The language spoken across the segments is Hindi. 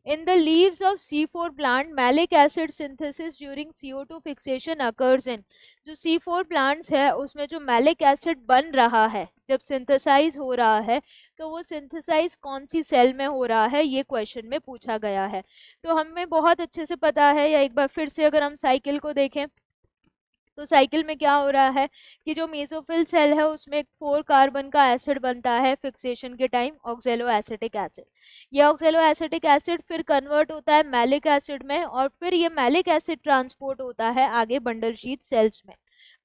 In the leaves of C4 plant, malic acid synthesis during CO2 fixation occurs in। जो C4 plants है उसमें जो malic acid बन रहा है, जब सिंथेसाइज हो रहा है, तो वो सिंथेसाइज कौन सी सेल में हो रहा है, ये क्वेश्चन में पूछा गया है। तो हमें बहुत अच्छे से पता है, या एक बार फिर से अगर हम साइकिल को देखें तो साइकिल में क्या हो रहा है कि जो मेसोफिल सेल है उसमें एक 4 कार्बन का एसिड बनता है फिक्सेशन के टाइम, ऑक्जेलो एसिटिक एसिड। ये ऑक्जेलो एसिटिक एसिड फिर कन्वर्ट होता है मैलिक एसिड में, और फिर ये मैलिक एसिड ट्रांसपोर्ट होता है आगे बंडल शीट सेल्स में।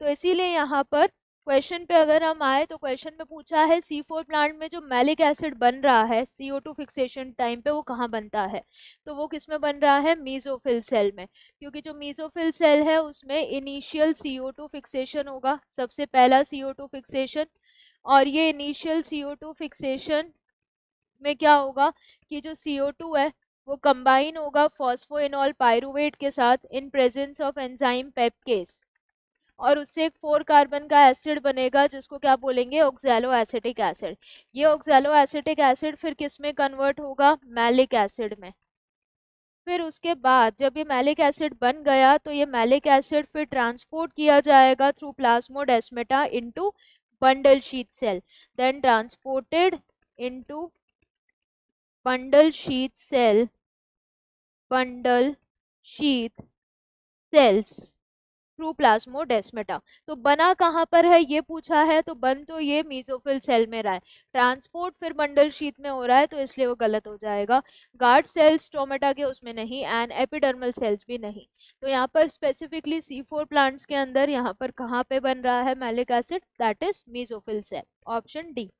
तो इसीलिए यहाँ पर क्वेश्चन पे अगर हम आए तो क्वेश्चन में पूछा है C4 प्लांट में जो मैलिक एसिड बन रहा है CO2 फिक्सेशन टाइम पे वो कहाँ बनता है, तो वो किस में बन रहा है, मीसोफिल सेल में। क्योंकि जो मीसोफिल सेल है उसमें इनिशियल CO2 फिक्सेशन होगा, सबसे पहला CO2 फिक्सेशन। और ये इनिशियल CO2 फिक्सेशन में क्या होगा कि जो CO2 है वो कंबाइन होगा फॉस्फोइनॉल पायरुवेट के साथ इन प्रेजेंस ऑफ एंजाइम पेपकेस, और उससे एक 4 कार्बन का एसिड बनेगा जिसको क्या बोलेंगे, ऑक्सैलो एसिटिक एसिड। ये ऑक्सैलो एसिटिक एसिड फिर किस में कन्वर्ट होगा, मैलिक एसिड में। फिर उसके बाद जब ये मैलिक एसिड बन गया तो ये मैलिक एसिड फिर ट्रांसपोर्ट किया जाएगा through plasmodesmata into bundle sheath cell, then transported into bundle sheath cell, bundle sheath cells through plasmodesmata. तो बना कहाँ पर है ये पूछा है, तो बन तो ये मीजोफिल सेल में रहा है, ट्रांसपोर्ट फिर बंडल शीथ में हो रहा है, तो इसलिए वो गलत हो जाएगा। गार्ड सेल्स स्टोमेटा के उसमें नहीं, एंड एपिडर्मल सेल्स भी नहीं। तो यहाँ पर स्पेसिफिकली C4 प्लांट्स के अंदर यहाँ पर कहाँ पे बन रहा है malic acid, that is mesophyll cell, option D.